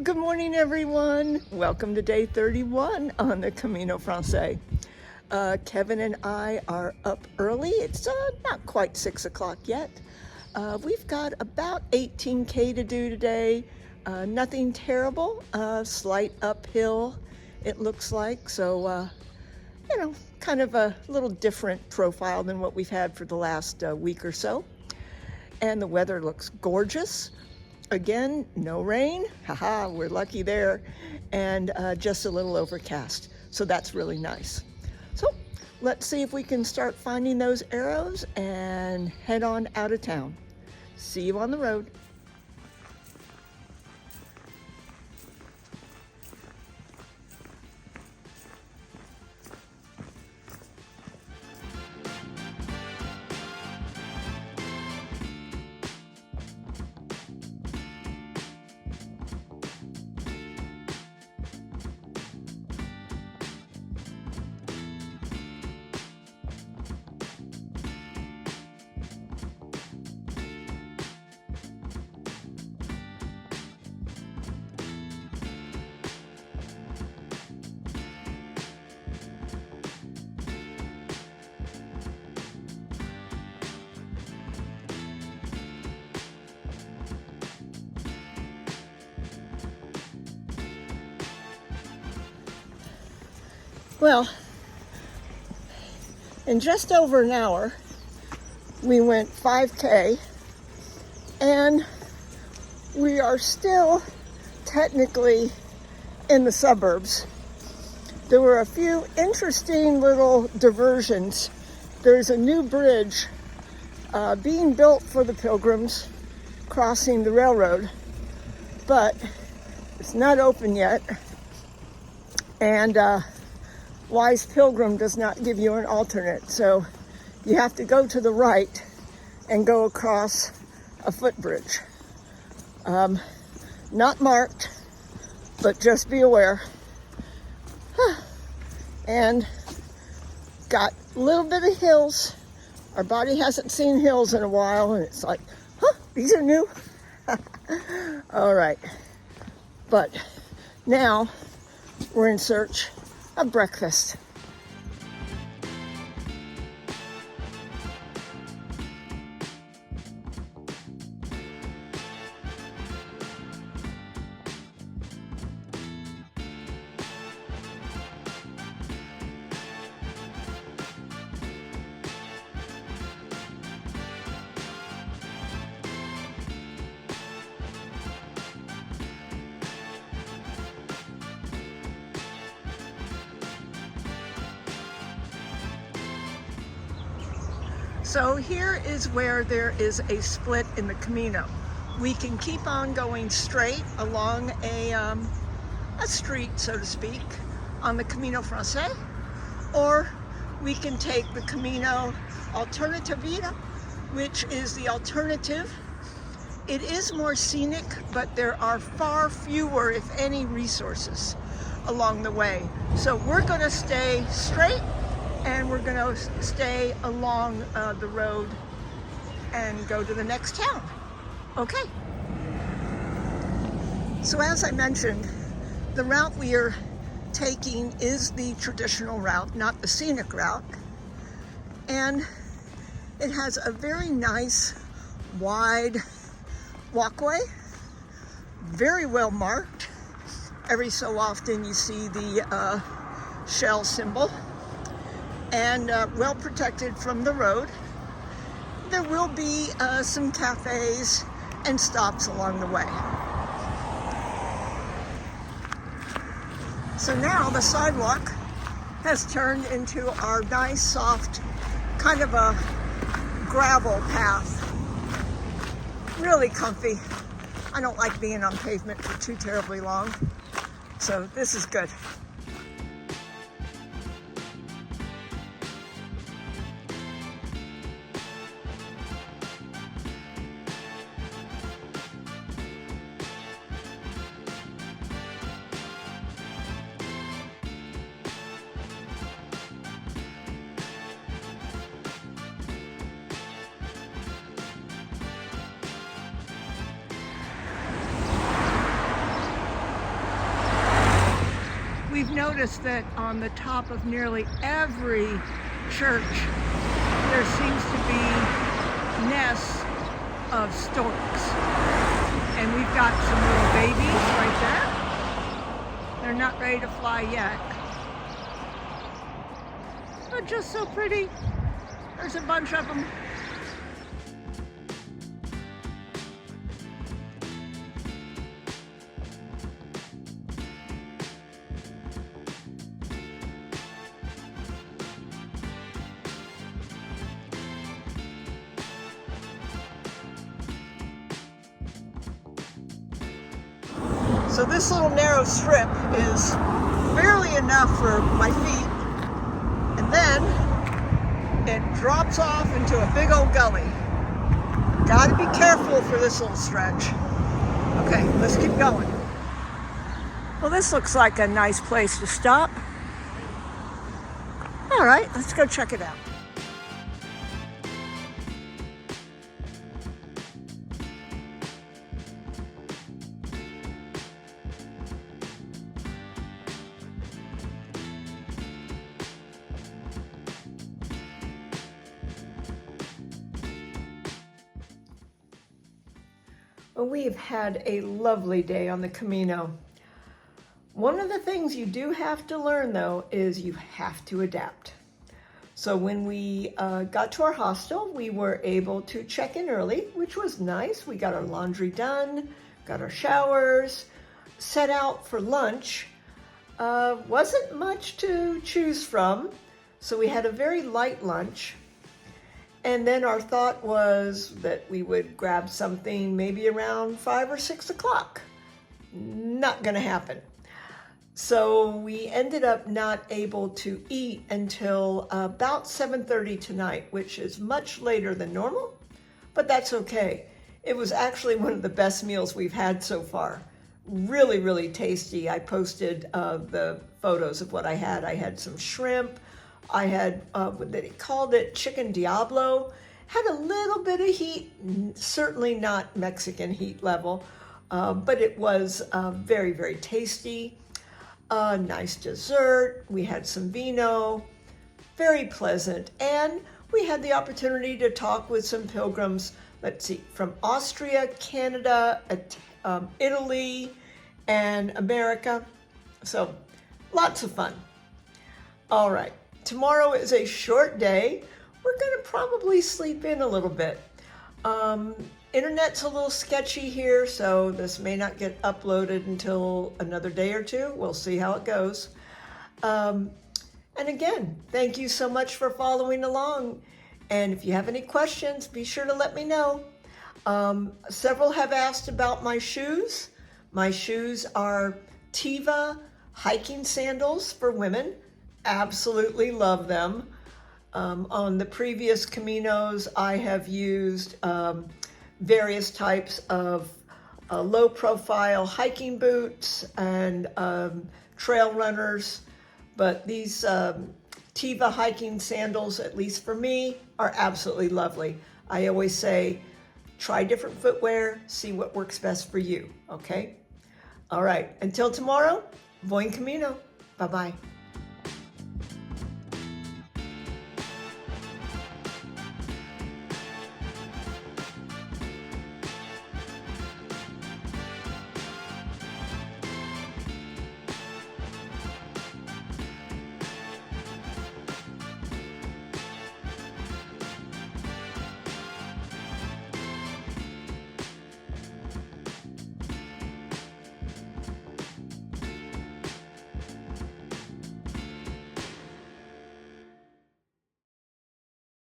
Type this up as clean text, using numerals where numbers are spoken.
Good morning, everyone. Welcome to day 31 on the Camino Frances. Kevin and I are up early. It's not quite 6 o'clock yet. We've got about 18K to do today. Nothing terrible, slight uphill it looks like. So, kind of a little different profile than what we've had for the last week or so. And the weather looks gorgeous. Again, no rain, haha, we're lucky there, and just a little overcast, so that's really nice. So let's see if we can start finding those arrows and head on out of town. See you on the road. Well, in just over an hour, we went 5K, and we are still technically in the suburbs. There were a few interesting little diversions. There's a new bridge being built for the pilgrims crossing the railroad, but it's not open yet, and Wise Pilgrim does not give you an alternate, so you have to go to the right and go across a footbridge. Not marked, but just be aware. And got a little bit of hills. Our body hasn't seen hills in a while, and it's like, these are new. All right, but now we're in search of breakfast. So here is where there is a split in the Camino. We can keep on going straight along a street, so to speak, on the Camino Frances, or we can take the Camino Alternativa, which is the alternative. It is more scenic, but there are far fewer, if any, resources along the way. So we're going to stay straight, and we're going to stay along the road and go to the next town. Okay. So as I mentioned, the route we are taking is the traditional route, not the scenic route. And it has a very nice, wide walkway, very well marked. Every so often you see the shell symbol, and well protected from the road. There will be some cafes and stops along the way. So now the sidewalk has turned into our nice, soft, kind of a gravel path. Really comfy. I don't like being on pavement for too terribly long, so this is good. we've noticed that on the top of nearly every church, there seems to be nests of storks. And we've got some little babies right there. They're not ready to fly yet, but just so pretty. There's a bunch of them. So this little narrow strip is barely enough for my feet, and then it drops off into a big old gully. Gotta be careful for this little stretch. Okay, let's keep going. Well, this looks like a nice place to stop. All right, let's go check it out. Well, we've had a lovely day on the Camino. One of the things you do have to learn, though, is you have to adapt. So when we got to our hostel, we were able to check in early, which was nice. We got our laundry done, got our showers, set out for lunch. Wasn't much to choose from, so we had a very light lunch. And then our thought was that we would grab something maybe around 5 or 6 o'clock. Not gonna happen. So we ended up not able to eat until about 7:30 tonight, which is much later than normal, but that's okay. It was actually one of the best meals we've had so far. Really, really tasty. I posted the photos of what I had. I had some shrimp. I had, they called it chicken Diablo. Had a little bit of heat, certainly not Mexican heat level, but it was very, very tasty. Nice dessert. We had some vino, very pleasant. And we had the opportunity to talk with some pilgrims, let's see, from Austria, Canada, Italy, and America. So lots of fun. All right. Tomorrow is a short day. We're going to probably sleep in a little bit. Internet's a little sketchy here, so this may not get uploaded until another day or two. We'll see how it goes. And again, thank you so much for following along. And if you have any questions, be sure to let me know. Several have asked about my shoes. My shoes are Tiva hiking sandals for women. Absolutely love them. On the previous Caminos, I have used various types of low-profile hiking boots and trail runners, but these Tiva hiking sandals, at least for me, are absolutely lovely. I always say, try different footwear, see what works best for you, okay? All right, until tomorrow, buen camino. Bye-bye.